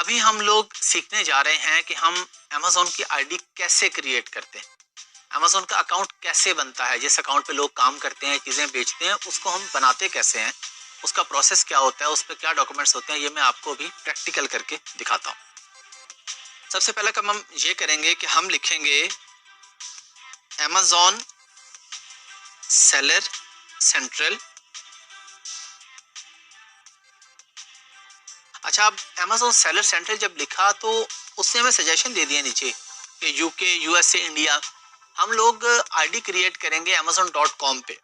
अभी हम लोग सीखने जा रहे हैं कि हम अमेज़न की आईडी कैसे क्रिएट करते हैं, अमेज़न का अकाउंट कैसे बनता है, जिस अकाउंट पे लोग काम करते हैं, चीज़ें बेचते हैं, उसको हम बनाते कैसे हैं, उसका प्रोसेस क्या होता है, उस पर क्या डॉक्यूमेंट्स होते हैं, ये मैं आपको अभी प्रैक्टिकल करके दिखाता हूँ। सबसे पहला काम हम ये करेंगे कि हम लिखेंगे अमेज़न सेलर सेंट्रल। अच्छा, अब अमेज़न सेलर सेंट्रल जब लिखा तो उसने हमें सजेशन दे दिया नीचे कि यूके, यूएसए, इंडिया। हम लोग आईडी क्रिएट करेंगे amazon.com पे,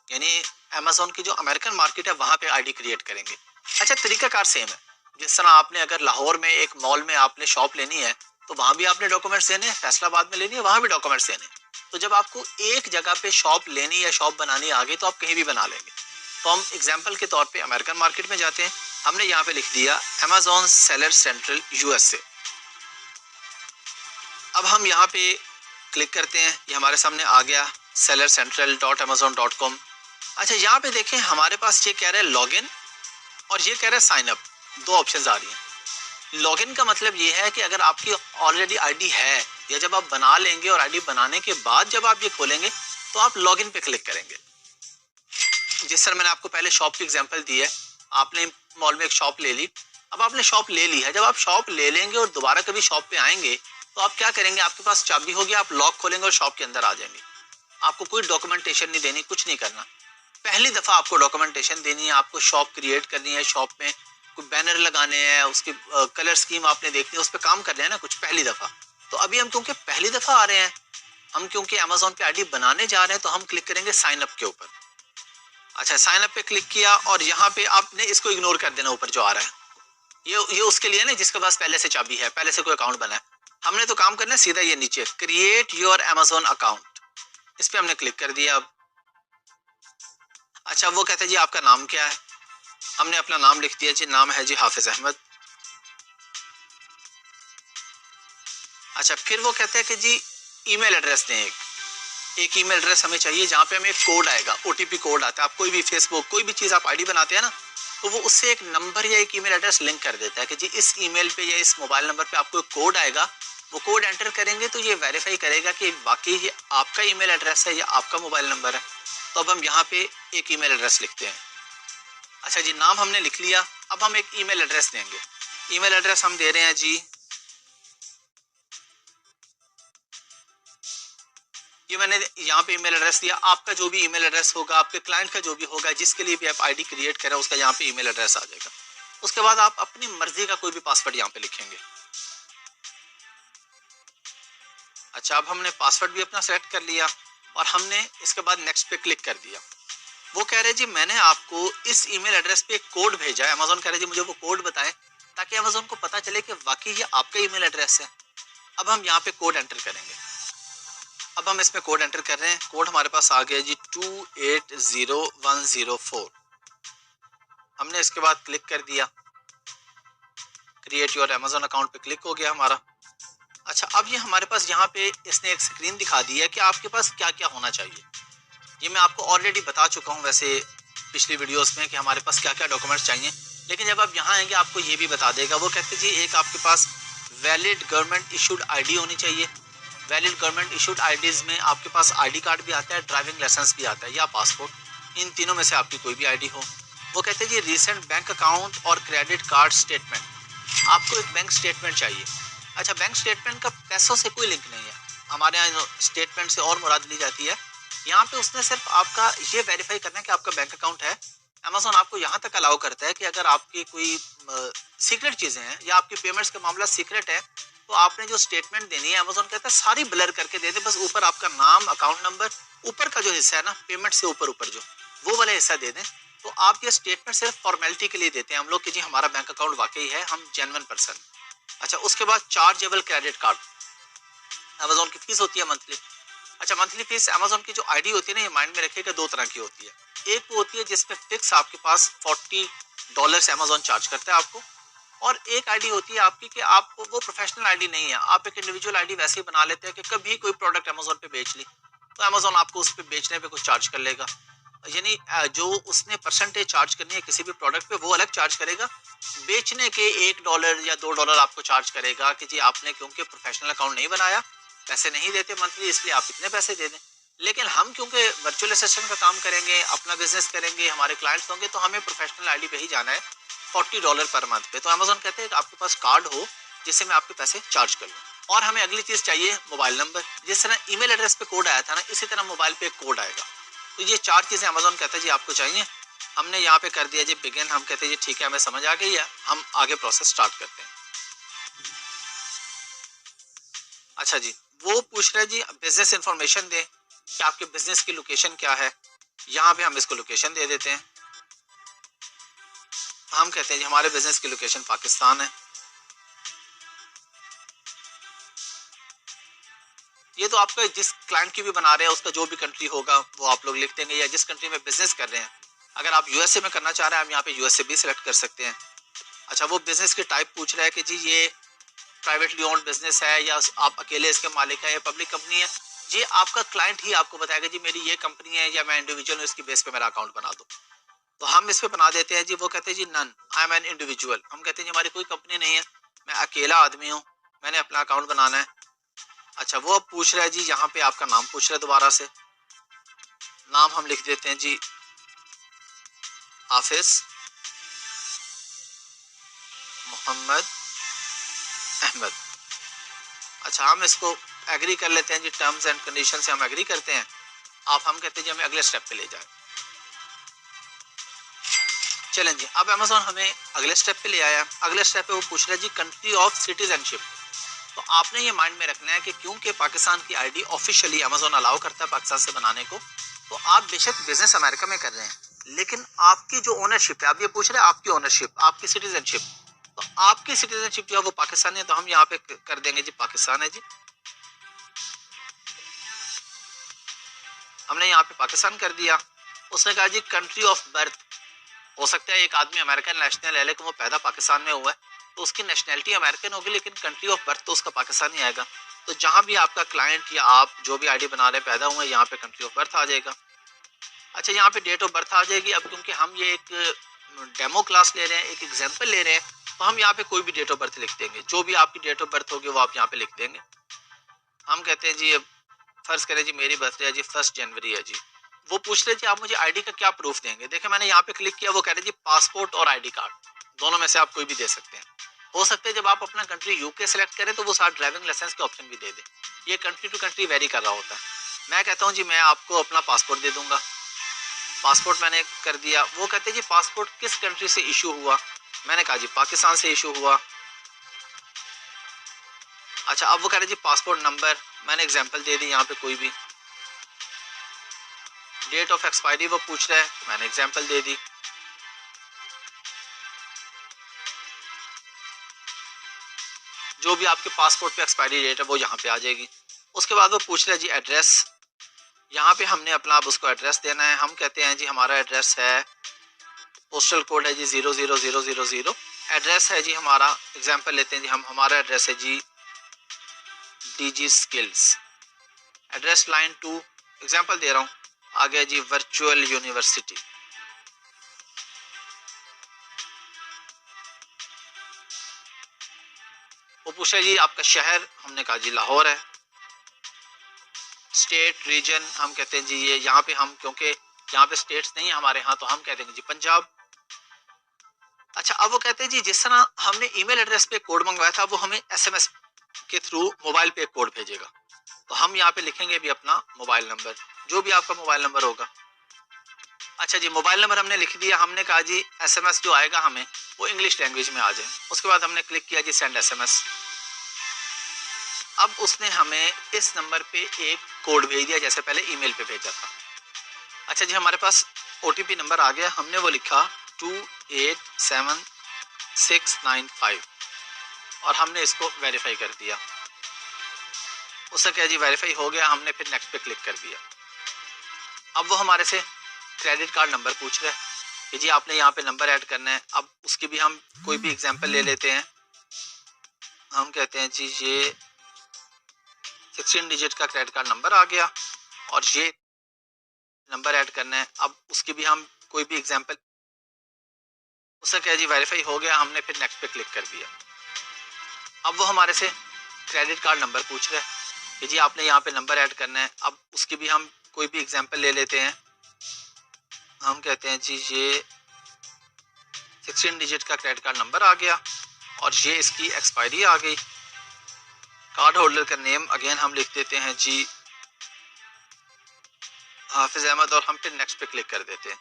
यानी अमेज़न की जो अमेरिकन मार्केट है वहाँ पे आईडी क्रिएट करेंगे। अच्छा, तरीकाकार सेम है। जिस तरह आपने अगर लाहौर में एक मॉल में आपने शॉप लेनी है तो वहाँ भी आपने डॉक्यूमेंट्स देने हैं, फैसलाबाद में लेनी है वहाँ भी डॉक्यूमेंट्स देने हैं। तो जब आपको एक जगह पे शॉप लेनी या शॉप बनानी आगे तो आप कहीं भी बना लेंगे। तो हम एग्जाम्पल के तौर पे अमेरिकन मार्केट में जाते हैं। हमने यहाँ पे लिख दिया अमेज़न सेलर सेंट्रल यूएसए। अब हम यहाँ पे क्लिक करते हैं, ये हमारे सामने आ गया sellercentral.amazon.com। अच्छा, यहाँ पे देखें हमारे पास ये कह रहा है लॉगिन और ये कह रहा है साइन अप। दो ऑप्शंस आ रही हैं। लॉगिन का मतलब ये है कि अगर आपकी ऑलरेडी आईडी है या जब आप बना लेंगे और आईडी बनाने के बाद जब आप ये खोलेंगे तो आप लॉगिन पे क्लिक करेंगे। जिस तरह मैंने आपको पहले शॉप की एग्जांपल दी है, आपने मॉल में एक शॉप ले ली। अब आपने शॉप ले ली है, जब आप शॉप ले लेंगे और दोबारा कभी शॉप पे आएंगे तो आप क्या करेंगे, आपके पास चाबी होगी, आप लॉक खोलेंगे और शॉप के अंदर आ जाएंगे। आपको कोई डॉक्यूमेंटेशन नहीं देनी, कुछ नहीं करना। पहली दफा आपको डॉक्यूमेंटेशन देनी है, आपको शॉप क्रिएट करनी है, शॉप में कोई बैनर लगाने हैं, उसकी कलर स्कीम आपने देखनी है, उस पर काम करना है ना कुछ पहली दफा। तो अभी हम क्योंकि पहली दफा आ रहे हैं, हम क्योंकि अमेज़न पे आईडी बनाने जा रहे हैं तो हम क्लिक करेंगे साइन अप के ऊपर। अच्छा, साइन अप पे क्लिक किया और यहाँ पे आपने इसको इग्नोर कर देना, ऊपर जो आ रहा है ये उसके लिए ना जिसके पास पहले से चाबी है, पहले से कोई अकाउंट बना है। हमने तो काम करना है सीधा ये नीचे क्रिएट योर अमेज़न अकाउंट, इस पे हमने क्लिक कर दिया। अब अच्छा, वो कहते हैं जी आपका नाम क्या है, हमने अपना नाम लिख दिया जी, नाम है जी हाफिज अहमद। अच्छा, फिर वो कहते हैं कि जी ईमेल एड्रेस दें, एक ईमेल एड्रेस हमें चाहिए जहाँ पे हमें एक कोड आएगा, ओटीपी कोड आता है। आप कोई भी फेसबुक कोई भी चीज़ आप आईडी बनाते हैं ना, तो वो उससे एक नंबर या एक ईमेल एड्रेस लिंक कर देता है कि जी इस ईमेल पे या इस मोबाइल नंबर पे आपको एक कोड आएगा। वो कोड एंटर करेंगे तो ये वेरीफाई करेगा कि वाकई ये आपका ईमेल एड्रेस है या आपका मोबाइल नंबर है। तो अब हम यहाँ पे एक ईमेल एड्रेस लिखते हैं। अच्छा जी, नाम हमने लिख लिया। अब हम एक ईमेल एड्रेस देंगे। ईमेल एड्रेस हम दे रहे हैं जी, ये मैंने यहाँ पे ईमेल एड्रेस दिया। आपका जो भी ईमेल एड्रेस होगा, आपके क्लाइंट का जो भी होगा, जिसके लिए भी आप आईडी क्रिएट करें, उसका यहाँ पे ईमेल एड्रेस आ जाएगा। उसके बाद आप अपनी मर्जी का कोई भी पासवर्ड यहाँ पे लिखेंगे। अच्छा, अब हमने पासवर्ड भी अपना सेलेक्ट कर लिया और हमने इसके बाद नेक्स्ट पे क्लिक कर दिया। वो कह रहे जी मैंने आपको इस ईमेल एड्रेस पे एक कोड भेजा है। अमेज़न कह रहे जी मुझे वो कोड बताएं ताकि अमेज़न को पता चले कि वाकई ये आपका ईमेल एड्रेस है। अब हम यहाँ पे कोड एंटर करेंगे। अब हम इसमें कोड एंटर कर रहे हैं। कोड हमारे पास आ गया जी 280104। हमने इसके बाद क्लिक कर दिया, क्रिएट योर अमेज़न अकाउंट पे क्लिक हो गया हमारा। अच्छा, अब ये हमारे पास यहाँ पे इसने एक स्क्रीन दिखा दी है कि आपके पास क्या क्या होना चाहिए। ये मैं आपको ऑलरेडी बता चुका हूँ वैसे पिछली वीडियोस में कि हमारे पास क्या क्या डॉक्यूमेंट्स चाहिए, लेकिन जब आप यहाँ आएंगे आपको ये भी बता देगा। वो कहते जी एक आपके पास वैलिड गवर्नमेंट इशूड आईडी होनी चाहिए। वैलिड गवर्नमेंट इशूड आईडीज में आपके पास आईडी कार्ड भी आता है, ड्राइविंग लाइसेंस भी आता है या पासपोर्ट, इन तीनों में से आपकी कोई भी आईडी हो। वो कहते हैं जी रीसेंट बैंक अकाउंट और क्रेडिट कार्ड स्टेटमेंट, आपको एक बैंक स्टेटमेंट चाहिए। अच्छा, बैंक स्टेटमेंट का पैसों से कोई लिंक नहीं है। हमारे यहाँ स्टेटमेंट से और मुराद ली जाती है। यहाँ पे उसने सिर्फ आपका ये वेरीफाई करना है कि आपका बैंक अकाउंट है। अमेज़न आपको यहाँ तक अलाउ करता है कि अगर आपकी कोई सीक्रेट चीज़ें हैं या आपकी पेमेंट्स का मामला सीक्रेट है तो आपने जो स्टेटमेंट देनी है, अमेज़न कहता है सारी ब्लर करके दे दे, बस ऊपर आपका नाम, अकाउंट नंबर, ऊपर का जो हिस्सा है ना पेमेंट से ऊपर ऊपर जो वो वाला हिस्सा दे दें। तो आप ये स्टेटमेंट सिर्फ फॉर्मेलिटी के लिए देते हैं हम लोग कि जी हमारा बैंक अकाउंट वाकई है, हम जेन्युइन पर्सन। अच्छा, उसके बाद चार्जेबल क्रेडिट कार्ड। अमेज़न की फीस होती है मंथली। अच्छा, मंथली फीस अमेज़न की जो आईडी होती है ना, ये माइंड में रखिएगा, दो तरह की होती है। एक वो होती है जिसमें फिक्स आपके पास $40 अमेज़न चार्ज करता है आपको, और एक आईडी होती है आपकी कि आपको वो प्रोफेशनल आईडी नहीं है, आप एक इंडिविजुअल आईडी वैसे ही बना लेते हैं कि कभी कोई प्रोडक्ट अमेज़न पे बेच ली तो अमेज़न आपको उस पर बेचने पे कुछ चार्ज कर लेगा। यानी जो उसने परसेंटेज चार्ज करनी है किसी भी प्रोडक्ट पे वो अलग चार्ज करेगा, बेचने के $1 या $2 आपको चार्ज करेगा कि जी आपने क्योंकि प्रोफेशनल अकाउंट नहीं बनाया, पैसे नहीं देते मंथली, इसलिए आप इतने पैसे दे दें। लेकिन हम क्योंकि वर्चुअल असिस्टेंट का काम करेंगे, अपना बिजनेस करेंगे, हमारे क्लाइंट्स होंगे, तो हमें प्रोफेशनल आईडी पे ही जाना है $40 पर मंथ पे। तो अमेजोन कहते हैं कि आपके पास कार्ड हो जिससे मैं आपके पैसे चार्ज कर लूँ। और हमें अगली चीज चाहिए मोबाइल नंबर। जिस तरह ईमेल एड्रेस पे कोड आया था ना, इसी तरह मोबाइल पे एक कोड आएगा। तो ये 4 चीजें अमेजोन कहता है जी आपको चाहिए। हमने यहाँ पे कर दिया जी बिगिन। हम कहते हैं जी ठीक है, हमें समझ आ गई है, हम आगे प्रोसेस स्टार्ट करते हैं। अच्छा जी, वो पूछ रहे हैं जी बिजनेस इंफॉर्मेशन दें कि आपके बिजनेस की लोकेशन क्या है। यहाँ पे हम इसको लोकेशन दे देते हैं। हम कहते हैं जी हमारे बिजनेस की लोकेशन पाकिस्तान है। ये तो आपका जिस क्लाइंट की भी बना रहे हैं उसका जो भी कंट्री होगा वो आप लोग लिख देंगे, या जिस कंट्री में बिजनेस कर रहे हैं। अगर आप यूएसए में करना चाह रहे हैं, आप यहाँ पे यूएसए भी सिलेक्ट कर सकते हैं। अच्छा, वो बिजनेस की टाइप पूछ रहा है कि जी ये प्राइवेटली ओन्ड बिजनेस है या आप अकेले इसके मालिक हैं या पब्लिक कंपनी है। ये आपका क्लाइंट ही आपको बताएगा जी मेरी ये कंपनी है या मैं इंडिविजुअल हूँ, इसकी बेस पे मेरा अकाउंट बना दो। तो हम इस पे बना देते हैं जी। वो कहते हैं जी none, I am an individual. हम कहते हैं जी हमारी कोई कंपनी नहीं है, मैं अकेला आदमी हूँ, मैंने अपना अकाउंट बनाना है। अच्छा, वो अब पूछ रहा है जी यहाँ पे आपका नाम पूछ रहा है दोबारा से। नाम हम लिख देते हैं जी हाफिज मोहम्मद अहमद। अच्छा, हम इसको एग्री कर लेते हैं जी, टर्म्स एंड कंडीशन से हम एग्री करते हैं। हम कहते हैं जी हमें अगले स्टेप पे ले जाए। चलें जी, अब अमेजोन हमें अगले स्टेप पे ले आया। अगले स्टेप पे वो पूछ रहा है जी कंट्री ऑफ सिटीजनशिप। तो आपने ये माइंड में रखना है कि क्योंकि पाकिस्तान की आईडी ऑफिशियली अमेजोन अलाउ करता है पाकिस्तान से बनाने को, तो आप बेशक बिजनेस अमेरिका में कर रहे हैं, लेकिन आपकी जो ओनरशिप है, आप ये पूछ रहे हैं आपकी ओनरशिप, आपकी सिटीजनशिप, तो आपकी सिटीजनशिप जो है वो पाकिस्तानी है। तो हम यहाँ पे कर देंगे जी पाकिस्तान है जी। हमने यहाँ पे पाकिस्तान कर दिया। उसने कहा जी कंट्री ऑफ बर्थ। हो सकता है एक आदमी अमेरिकन नेशनल है लेकिन वो पैदा पाकिस्तान में हुआ है, तो उसकी नेशनैलिटी अमेरिकन होगी, लेकिन कंट्री ऑफ बर्थ तो उसका पाकिस्तानी आएगा। तो जहां भी आपका क्लाइंट या आप जो भी आईडी बना रहे पैदा हुए, यहाँ पे कंट्री ऑफ बर्थ आ जाएगा। अच्छा, यहाँ पे डेट ऑफ बर्थ आ जाएगी। अब क्योंकि हम ये एक डेमो क्लास ले रहे हैं, एक एग्जाम्पल ले रहे हैं, तो हम यहाँ पे कोई भी डेट ऑफ बर्थ लिख देंगे। जो भी आपकी डेट ऑफ बर्थ होगी वो आप यहाँ पे लिख देंगे। हम कहते हैं जी अब फर्ज करें जी मेरी बर्थडे है जी 1 जनवरी है जी। वो पूछ रहे थे आप मुझे आईडी का क्या प्रूफ देंगे। देखिए मैंने यहाँ पे क्लिक किया, वो कह रहे जी पासपोर्ट और आईडी कार्ड, दोनों में से आप कोई भी दे सकते हैं। हो सकता है जब आप अपना कंट्री यूके सेलेक्ट करें तो वो साथ ड्राइविंग लाइसेंस के ऑप्शन भी दे दे। ये कंट्री टू कंट्री वेरी कर रहा होता है। मैं कहता हूँ जी मैं आपको अपना पासपोर्ट दे दूंगा। पासपोर्ट मैंने कर दिया। वो कहते जी पासपोर्ट किस कंट्री से इशू हुआ। मैंने कहा जी पाकिस्तान से इशू हुआ। अच्छा, अब वो कह रहे जी पासपोर्ट नंबर, मैंने एग्जाम्पल दे दी यहाँ पे कोई भी। डेट ऑफ एक्सपायरी वो पूछ रहा है, मैंने एग्जाम्पल दे दी। जो भी आपके पासपोर्ट पे एक्सपायरी डेट है वो यहाँ पे आ जाएगी। उसके बाद वो पूछ रहा है जी एड्रेस। यहाँ पे हमने अपना अब उसको एड्रेस देना है। हम कहते हैं जी हमारा एड्रेस है, पोस्टल कोड है जी 00000। एड्रेस है जी हमारा, एग्जाम्पल लेते हैं जी, हम हमारा एड्रेस है जी DG skills. Address line 2, example दे रहा हूँ, आ गया जी वर्चुअल यूनिवर्सिटी। वो पूछा जी आपका शहर, हमने कहा जी लाहौर है। स्टेट रीजन, हम कहते हैं जी ये यहाँ पे हम क्योंकि यहाँ पे स्टेट्स नहीं है हमारे यहाँ, तो हम कहते हैं जी पंजाब। अच्छा, अब वो कहते हैं जी जिस तरह हमने ईमेल एड्रेस पे कोड मंगवाया था वो हमें SMS के थ्रू मोबाइल पे कोड भेजेगा। तो हम यहाँ पे लिखेंगे भी अपना मोबाइल नंबर, जो भी आपका मोबाइल नंबर होगा। अच्छा जी, मोबाइल नंबर हमने लिख दिया। हमने कहा जी SMS जो आएगा हमें वो इंग्लिश लैंग्वेज में आ जाए। उसके बाद हमने क्लिक किया जी सेंड SMS। अब उसने हमें इस नंबर पे एक कोड भेज दिया जैसे पहले ईमेल पे भेजा था। अच्छा जी, हमारे पास OTP नंबर आ गया। हमने वो लिखा 287695 और हमने इसको वेरीफाई कर दिया। उसने कहा जी वेरीफाई हो गया। हमने फिर नेक्स्ट पे क्लिक कर दिया। अब वो हमारे से क्रेडिट कार्ड नंबर पूछ रहा है कि जी आपने यहाँ पे नंबर ऐड करना है। अब उसकी भी हम कोई भी एग्जांपल ले लेते हैं। हम कहते हैं जी ये 16 डिजिट का क्रेडिट कार्ड नंबर आ गया और ये नंबर ऐड करना है। अब उसकी भी हम कोई भी एग्जांपल, उसने कहा जी वेरीफाई हो गया, हमने फिर नेक्स्ट पे क्लिक कर दिया। अब वो हमारे से क्रेडिट कार्ड नंबर पूछ रहा है कि जी आपने यहाँ पे नंबर ऐड करना है। अब उसकी भी हम कोई भी एग्जांपल ले लेते हैं। हम कहते हैं जी ये 16 डिजिट का क्रेडिट कार्ड नंबर आ गया और ये इसकी एक्सपायरी आ गई। कार्ड होल्डर का नेम अगेन हम लिख देते हैं जी हाफिज अहमद और हम फिर नेक्स्ट पे क्लिक कर देते हैं।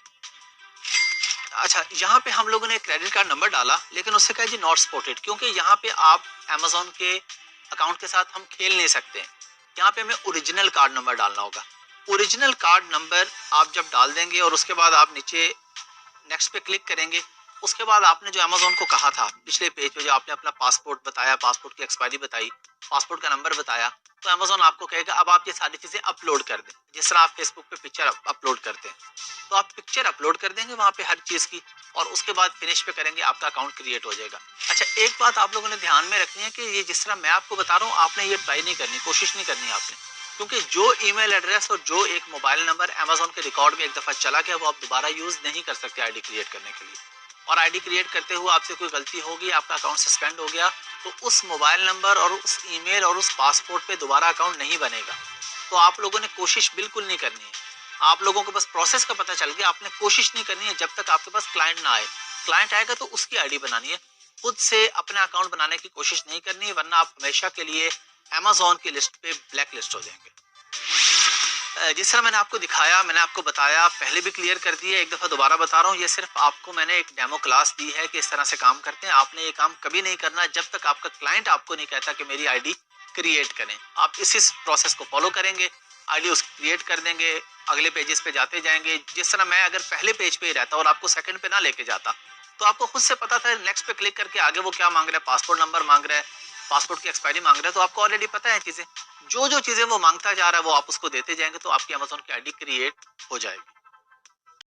अच्छा, यहाँ पे हम लोगों ने क्रेडिट कार्ड नंबर डाला लेकिन उससे कहा जी नॉट सपोर्टेड, क्योंकि यहाँ पे आप अमेजोन के अकाउंट के साथ हम खेल नहीं सकते हैं। यहाँ पे हमें ओरिजिनल कार्ड नंबर डालना होगा। ओरिजिनल कार्ड नंबर आप जब डाल देंगे और उसके बाद आप नीचे नेक्स्ट पे क्लिक करेंगे, उसके बाद आपने जो अमेजोन को कहा था पिछले पेज पे, जो आपने अपना पासपोर्ट बताया, पासपोर्ट की एक्सपायरी बताई, पासपोर्ट का नंबर बताया, तो अमेजोन आपको कहेगा अब आप ये सारी चीजें अपलोड कर दें। जिस तरह आप फेसबुक पे पिक्चर अपलोड करते हैं, तो आप पिक्चर अपलोड कर देंगे वहां पे हर चीज की, और उसके बाद फिनिश पे करेंगे, आपका अकाउंट क्रिएट हो जाएगा। अच्छा, एक बात आप लोगों ने ध्यान में रखनी है कि ये जिस तरह मैं आपको बता रहा हूँ, आपने ये ट्राई नहीं करनी, कोशिश नहीं करनी आपने, क्योंकि जो ईमेल एड्रेस और जो एक मोबाइल नंबर अमेजोन के रिकॉर्ड में एक दफा चला गया, वो आप दोबारा यूज नहीं कर सकते आईडी क्रिएट करने के लिए। और आईडी क्रिएट करते हुए आपसे कोई गलती होगी, आपका अकाउंट सस्पेंड हो गया, तो उस मोबाइल नंबर और उस ईमेल और उस पासपोर्ट पे दोबारा अकाउंट नहीं बनेगा। तो आप लोगों ने कोशिश बिल्कुल नहीं करनी है। आप लोगों को बस प्रोसेस का पता चल गया, आपने कोशिश नहीं करनी है जब तक आपके पास क्लाइंट ना आए। क्लाइंट आएगा तो उसकी आईडी बनानी है, खुद से अपना अकाउंट बनाने की कोशिश नहीं करनी है, वरना आप हमेशा के लिए अमेजोन की लिस्ट पे ब्लैक लिस्ट हो जाएंगे। जिस तरह मैंने आपको दिखाया, मैंने आपको बताया, पहले भी क्लियर कर दिया, एक दफ़ा दोबारा बता रहा हूँ, ये सिर्फ आपको मैंने एक डेमो क्लास दी है कि इस तरह से काम करते हैं। आपने ये काम कभी नहीं करना जब तक आपका क्लाइंट आपको नहीं कहता कि मेरी आईडी क्रिएट करें। आप इस प्रोसेस को फॉलो करेंगे, आईडी उसको क्रिएट कर देंगे, अगले पेजेस पे जाते जाएंगे। जिस तरह मैं अगर पहले पेज पे ही रहता और आपको सेकंड पे ना लेके जाता, तो आपको खुद से पता था नेक्स्ट पे क्लिक करके आगे वो क्या मांग रहा है, पासपोर्ट नंबर मांग रहा है, पासपोर्ट की एक्सपायरी मांग रहा है, तो आपको ऑलरेडी पता है चीजें। जो जो चीजें वो मांगता जा रहा है वो आप उसको देते जाएंगे, तो आपकी अमेजोन की आईडी क्रिएट हो जाएगी।